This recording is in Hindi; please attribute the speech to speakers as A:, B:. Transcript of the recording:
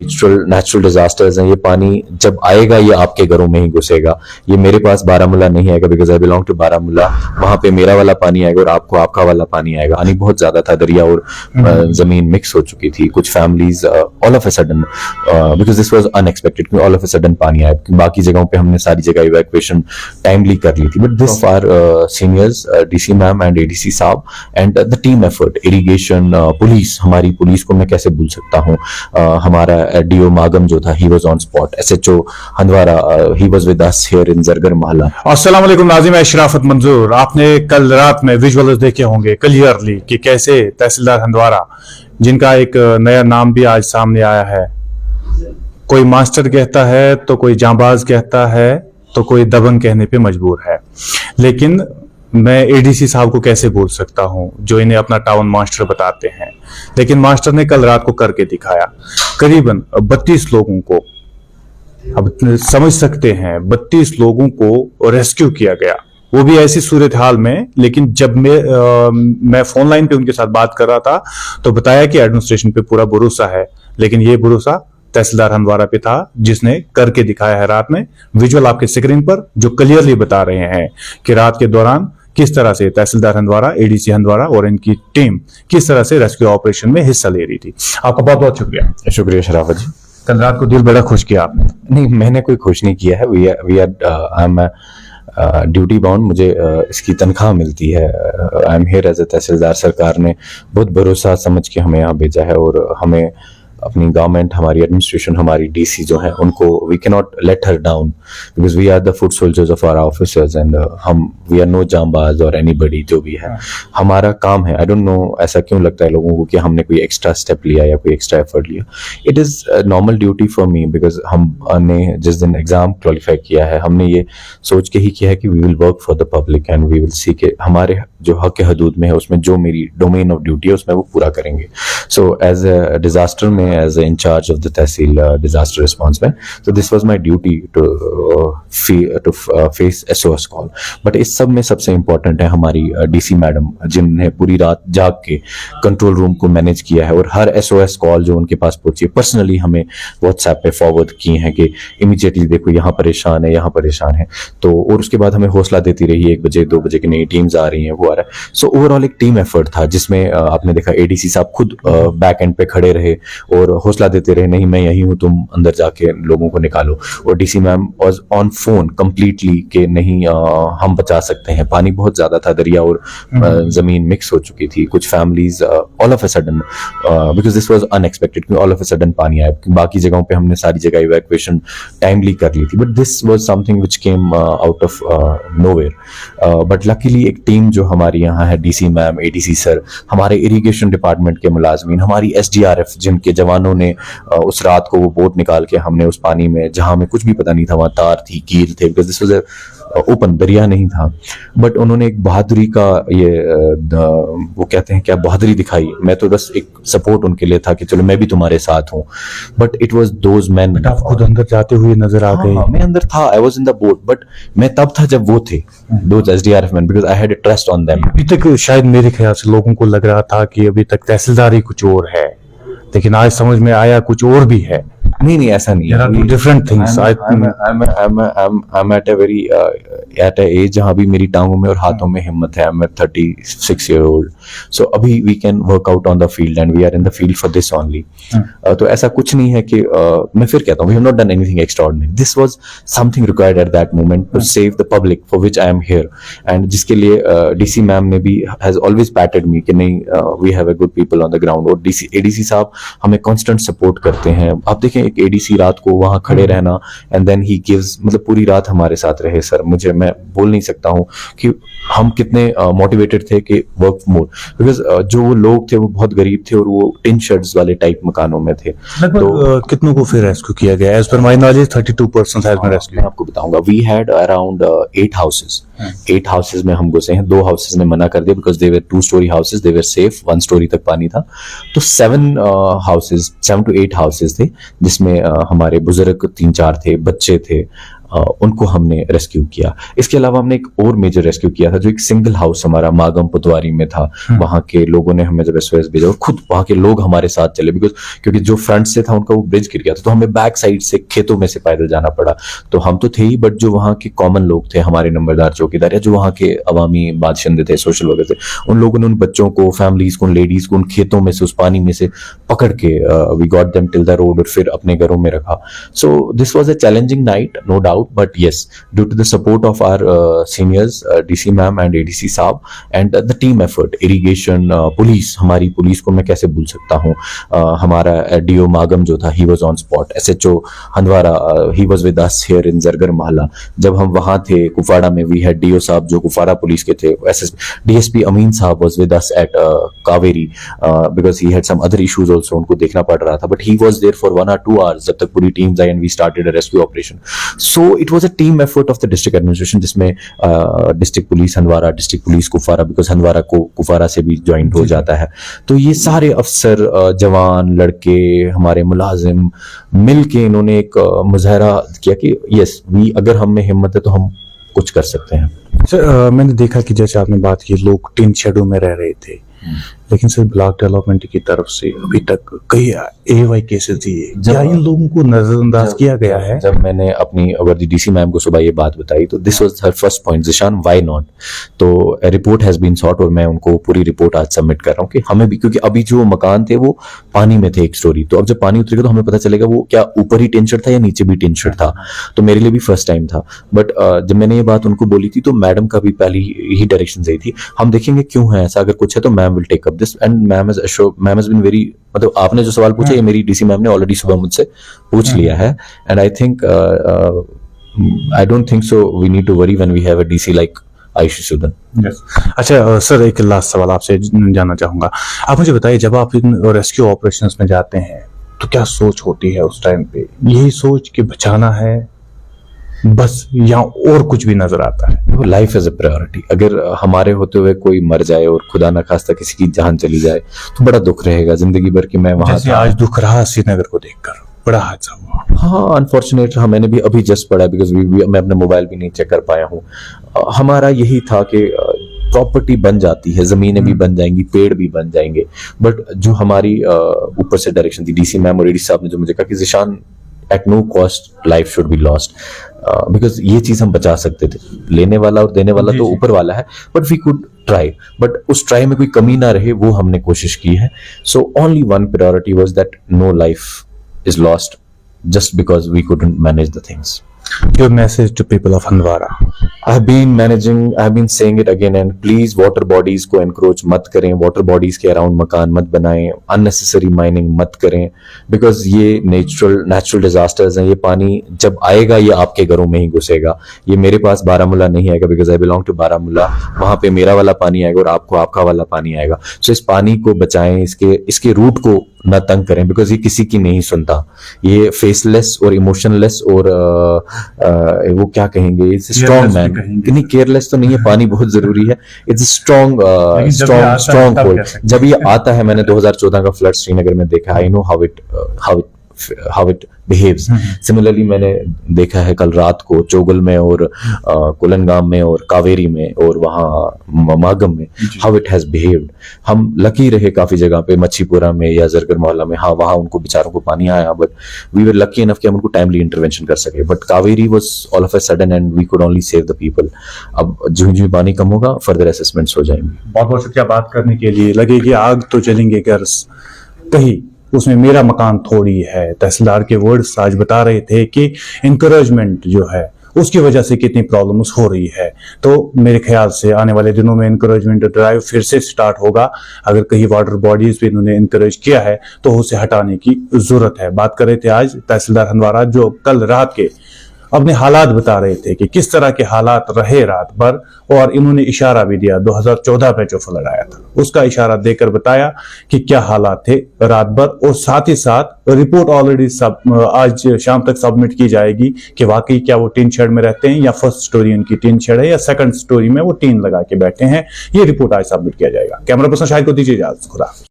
A: नेचुरल डिजास्टर्स हैं, ये पानी जब आएगा ये आपके घरों में ही घुसेगा। ये मेरे पास बारामूला नहीं आएगा because I belong to Baramulla. वहां पे मेरा वाला पानी आएगा और आपको आपका वाला पानी आएगा। पानी बहुत ज्यादा था, दरिया और जमीन मिक्स हो चुकी थी। कुछ families all of a sudden, because this was unexpected, all of a sudden पानी आया। बाकी जगहों पे हमने सारी जगह इवैक्यूएशन टाइमली कर ली थी, but this for seniors, DC ma'am and ADC साहब and the team effort, irrigation, police, हमारी पुलिस को मैं कैसे भूल सकता हूँ। हमारा डीओ मागम जो था, he was on spot. SHO Handwara, he was with us here in Zargar मोहल्ला।
B: अस्सलाम वालेकुम नाज़िम, इशराफत मंजूर। आपने कल रात में विजुअल्स देखे होंगे क्लियरली कि कैसे तहसीलदार हंदवारा, जिनका एक नया नाम भी आज सामने आया है, कोई मास्टर कहता है तो कोई जांबाज कहता है तो कोई दबंग कहने पे मजबूर है, लेकिन मैं एडीसी साहब को कैसे बोल सकता हूं जो इन्हें अपना टाउन मास्टर बताते हैं। लेकिन मास्टर ने कल रात को करके दिखाया। करीबन 32 लोगों को, अब समझ सकते हैं, 32 लोगों को रेस्क्यू किया गया, वो भी ऐसी सूरत हाल में। लेकिन जब मैं फोन लाइन पे उनके साथ बात कर रहा था तो बताया कि एडमिनिस्ट्रेशन पे पूरा भरोसा है, लेकिन ये भरोसा तहसीलदार हंदवारा पे था जिसने करके दिखाया है रात में। विजुअल आपके स्क्रीन पर जो क्लियरली बता रहे हैं कि रात के दौरान किस तरह से तहसीलदार हंदवारा, एडीसी हंदवारा और इनकी टीम किस तरह से रेस्क्यू ऑपरेशन में हिस्सा ले रही थी। आपका बहुत बहुत शुक्रिया।
A: शुक्रिया शराफत जी।
B: कल रात को दिल बड़ा खुश किया आपने।
A: नहीं, मैंने कोई खुश नहीं किया है। वी आर ड्यूटी बाउंड, मुझे इसकी तनख्वाह मिलती है। I am here as a तहसीलदार। सरकार ने बहुत भरोसा समझ के हमें यहाँ भेजा है और हमें अपनी गवर्नमेंट, हमारी एडमिनिस्ट्रेशन, हमारी डीसी जो है, उनको we can not let her down because we are the foot soldiers of our officers and हम वी आर नो जांबाज और एनीबडी जो भी है। हमारा काम है। आई डोंट नो ऐसा क्यों लगता है लोगों को कि हमने कोई एक्स्ट्रा स्टेप लिया या कोई एक्स्ट्रा एफर्ट लिया। It is normal duty for me because हमने जिस दिन एग्जाम क्वालिफाई किया है, हमने ये सोच के ही किया है कि we will work for the public and we will see के हमारे जो हक हदूद में है उसमें जो मेरी डोमेन ऑफ ड्यूटी है उसमें वो पूरा करेंगे। सो एज ए डिजास्टर में, as in charge of the Tehsil disaster response में, so this was my duty to face SOS call। but इस सब में सबसे important है हमारी डीसी मैडम, जिन्हें पूरी रात जाग के कंट्रोल रूम को मैनेज किया है और हर SOS कॉल जो उनके पास पहुंची पर्सनली हमें व्हाट्सएप पे फॉरवर्ड की है कि इमीडिएटली देखो यहाँ परेशान है, यहाँ परेशान है। तो और उसके बाद हमें हौसला देती रही, 1 बजे 2 बजे की नई टीम्स आ रही हैं, वो आ रहा है। सो ओवरऑल एक टीम एफर्ट था जिसमें आपने देखा एडीसी साहब खुद बैक एंड पे खड़े रहे और हौसला देते रहे, नहीं मैं यही हूं, तुम अंदर जाके लोगों को निकालो। और DC ma'am was on phone completely कि नहीं हम बचा सकते हैं। पानी बहुत ज्यादा था, दरिया और जमीन मिक्स हो चुकी थी। कुछ families all of a sudden, because this was unexpected, all of a sudden पानी आया। बाकी जगहों पे हमने सारी जगह इवैक्यूएशन टाइमली कर ली थी, but this was something which came out of nowhere. But luckily एक टीम जो हमारी यहाँ है, डीसी मैम, एडीसी सर, हमारे इरिगेशन डिपार्टमेंट के मुलाजमीन, हमारी एसडीआरएफ जिनके जवानों ने उस रात को वो बोट निकाल के हमने उस पानी में, जहां हमें कुछ भी पता नहीं था, वहां तार थी, कील थे, बिकॉज दिस वाज ओपन, दरिया नहीं था, बट उन्होंने एक बहादुरी का वो कहते हैं क्या, बहादुरी दिखाई। मैं तो बस एक सपोर्ट उनके लिए था कि चलो मैं भी तुम्हारे साथ हूँ, but it was those man.
B: आप खुद अंदर जाते हुए नजर आ गए?
A: मैं अंदर था, I was in the boat, but मैं तब था जब वो थे, those SDRF man, because I had a trust on them.
B: अभी तक शायद मेरे ख्याल से लोगों को लग रहा था कि अभी तक तहसीलदार ही कुछ और है, लेकिन आज समझ में आया कुछ और भी है।
A: नहीं, ऐसा नहीं है।
B: Different things.
A: I'm at a very at a age जहाँ भी मेरी टांगों में और हाथों में हिम्मत है। I'm a 36 year old, so अभी we can work out on the field and we are in the field for this only। तो ऐसा कुछ नहीं है कि मैं फिर कहता हूँ we have not done anything extraordinary। This was something required at that moment to save the public for which I am here, and जिसके लिए DC मैम ने भी has always patted me कि नहीं we have a good people on the ground। और ADC साहब हमें constant support करते हैं। आप देखें एक एडीसी रात को वहां खड़े रहना एंड देन ही गिव्स, मतलब पूरी रात हमारे साथ रहे। सर मुझे, मैं बोल नहीं सकता हूं कि हम कितने मोटिवेटेड थे कि वर्क मोर, बिकॉज जो वो लोग थे वो बहुत गरीब थे और वो टिन शेड्स वाले टाइप मकानों में थे।
B: तो कितनों को फिर रेस्क्यू किया गया? As per my knowledge 32% has been rescue.
A: मैं आपको बताऊंगा, we had around 8 houses. 8 houses में हम घुसे हैं। 2 हाउसेस ने मना कर दिया because they were 2 story houses, they were safe, 1 story तक पानी था। तो 7 to 8 हाउसेस थे जिसमें हमारे बुजुर्ग 3-4 थे, बच्चे थे, उनको हमने रेस्क्यू किया। इसके अलावा हमने एक और मेजर रेस्क्यू किया था, जो एक सिंगल हाउस हमारा मागम पुतवारी में था। वहां के लोगों ने हमें जब SOS भेजा और खुद वहां के लोग हमारे साथ चले, बिकॉज क्योंकि जो फ्रंट से था उनका वो ब्रिज गिर गया था, तो हमें बैक साइड से खेतों में से पैदल जाना पड़ा। तो हम तो थे ही, बट जो वहाँ के कॉमन लोग थे, हमारे नंबरदार चौकीदार या जो वहाँ के अवामी बादशिंदे थे, सोशल वर्कर थे, उन लोगों ने उन बच्चों को, फैमिलीज को, उन लेडीज को उन खेतों में से, उस पानी में से पकड़ के we got them till the road और फिर अपने घरों में रखा। So this was a challenging night, no doubt, but yes, due to the support of our seniors, DC ma'am and ADC साहब, and the team effort, irrigation, police, हमारी पुलिस को मैं कैसे भूल सकता हूँ, हमारा DO मागम जो था, he was on spot, SHO Handwara, he was with us here in Zargar महला। जब हम वहां थे कुपवाड़ा में, वी हैड DO साहब जो कुपवाड़ा पुलिस के थे, DSP अमीन साहब was with us at Kaveri because he had some other issues also, उनको देखना पड़ रहा था, but he was there for 1 or 2 hours जब तक पूरी टीम आई and we started a rescue operation. So it was a team effort of the district administration, जिसमें district police Handwara, district police Kupwara, because Handwara को कुपवाड़ा से भी ज्वाइंट हो जाता है, तो ये सारे अफसर, जवान, लड़के, हमारे मुलाजिम मिल के इन्होंने एक मुजाहरा किया कि यस, वी, अगर हम में हिम्मत है तो हम कुछ कर सकते हैं।
B: सर, मैंने देखा कि जैसे आपने बात की, लोग टिन शेडों में रह रहे थे, लेकिन सर ब्लॉक डेवलपमेंट की तरफ से अभी तक कई AY केसेस दिए, क्या इन लोगों को नजरअंदाज किया गया है?
A: जब मैंने अपनी वर्दी DC मैम को सुबह ये बात बताई, तो this was her first point, Zeeshan why not, तो रिपोर्ट हैज बीन सॉर्ट और मैं उनको पूरी रिपोर्ट आज सबमिट कर रहा हूँ कि हमें भी, क्योंकि अभी जो मकान थे वो पानी में थे एक स्टोरी, तो अब जब पानी उतरेगा तो हमें पता चलेगा वो क्या ऊपर ही टिन शेड था या नीचे भी टिन शेड था। तो मेरे लिए भी फर्स्ट टाइम था, बट जब मैंने ये बात उनको बोली थी तो मैडम का भी पहली ही डायरेक्शन सही थी, हम देखेंगे क्यों है ऐसा, अगर कुछ है तो ma'am will take up this, and ma'am has been very, मतलब आपने जो सवाल पूछा ये मेरी DC मैम ने ऑलरेडी सुबह मुझसे पूछ लिया है, and I think I don't think so we need to worry when we have a DC like Ayushi Sudan.
B: Yes. अच्छा सर, एक लास्ट सवाल आपसे जानना चाहूंगा, आप मुझे बताइए, जब आप इन रेस्क्यू ऑपरेशंस में जाते हैं तो क्या सोच होती है उस टाइम पे? यही सोच कि बचाना है बस, या और कुछ भी नजर आता है?
A: Life is a priority. अगर हमारे होते हुए कोई मर जाए और खुदा ना खास्ता किसी की जान चली जाए तो बड़ा दुख रहेगा जिंदगी भर कि मैं वहां था।
B: आज दुख रहा श्रीनगर को देखकर, बड़ा हादसा हुआ।
A: हाँ, अनफॉर्चुनेट, हाँ, मैंने भी अभी जस्ट पढ़ा, बिकॉज मैं अपने मोबाइल भी नहीं चेक कर पाया हूँ। हमारा यही था कि प्रॉपर्टी बन जाती है, जमीनें भी बन जाएंगी, पेड़ भी बन जाएंगे, बट जो हमारी ऊपर से डायरेक्शन थी DC मैम और AD साहब ने जो मुझे कहा कि Zeeshan, at no cost life should be lost, because ये चीज हम बचा सकते थे, लेने वाला और देने वाला तो ऊपर वाला है, but we could try, but उस ट्राई में कोई कमी ना रहे वो हमने कोशिश की है। So only one priority was that no life is lost just because we couldn't manage the things.
B: Your message to people of Handwara?
A: I've been saying it again and please water bodies को encroach मत करें, water bodies के around मकान मत बनाएं, unnecessary mining मत करें, because ये natural disasters हैं, ये पानी जब आएगा ये आपके घरों में ही घुसेगा, ये मेरे पास बारामूला नहीं आएगा because I belong to Baramulla, वहां पे मेरा वाला पानी आएगा और आपको आपका वाला पानी आएगा। So इस पानी को बचाएं, इसके रूट को ना तंग करें, बिकॉज ये किसी की नहीं सुनता, ये फेसलेस और इमोशनलेस और वो क्या कहेंगे, इट्स स्ट्रॉन्ग मैन, नहीं केयरलेस तो नहीं है, पानी बहुत जरूरी है, इट्स स्ट्रॉन्ग कोल्ड। जब ये आता है, मैंने 2014 का फ्लड श्रीनगर में देखा, I know how it behaves. Similarly मैंने देखा है कल रात को चोगल में और कुलनगाम में और कावेरी में और वहाँ मागम में, हाउ इट हैज बिहेव्ड। हम लकी रहे काफी जगह पे, मच्छीपुरा में या जरगर मोहल्ला में, हाँ वहाँ उनको बेचारों को पानी आया, but we were lucky enough कि हम उनको टाइमली इंटरवेंशन कर सके, but Kaveri was all of a sudden and we could only save the people. अब जो पानी कम होगा फर्दर असेसमेंट्स हो जाएंगे।
B: बहुत बहुत शुक्रिया बात करने के लिए। लगेगी आग तो जलेंगे घर, कहीं उसमें मेरा मकान थोड़ी है। तहसीलदार के वर्ड्स आज बता रहे थे कि इंकरेजमेंट जो है उसकी वजह से कितनी प्रॉब्लम्स हो रही है। तो मेरे ख्याल से आने वाले दिनों में इंकरेजमेंट ड्राइव फिर से स्टार्ट होगा। अगर कहीं वाटर बॉडीज भी इन्होंने इंकरेज किया है तो उसे हटाने की जरूरत है। बात कर रहे थे आज तहसीलदार हंदवारा, जो कल रात के अपने हालात बता रहे थे कि किस तरह के हालात रहे रात भर, और इन्होंने इशारा भी दिया 2014 में जो फ्लड आया था उसका इशारा देकर बताया कि क्या हालात थे रात भर, और साथ ही साथ रिपोर्ट ऑलरेडी आज शाम तक सबमिट की जाएगी कि वाकई क्या वो टीन शेड में रहते हैं या फर्स्ट स्टोरी उनकी टीन शेड है या सेकंड स्टोरी में वो टीन लगा के बैठे हैं। ये रिपोर्ट आज सबमिट किया जाएगा। कैमरा पर्सन शाहिद को दीजिए इजाजत, खुदा।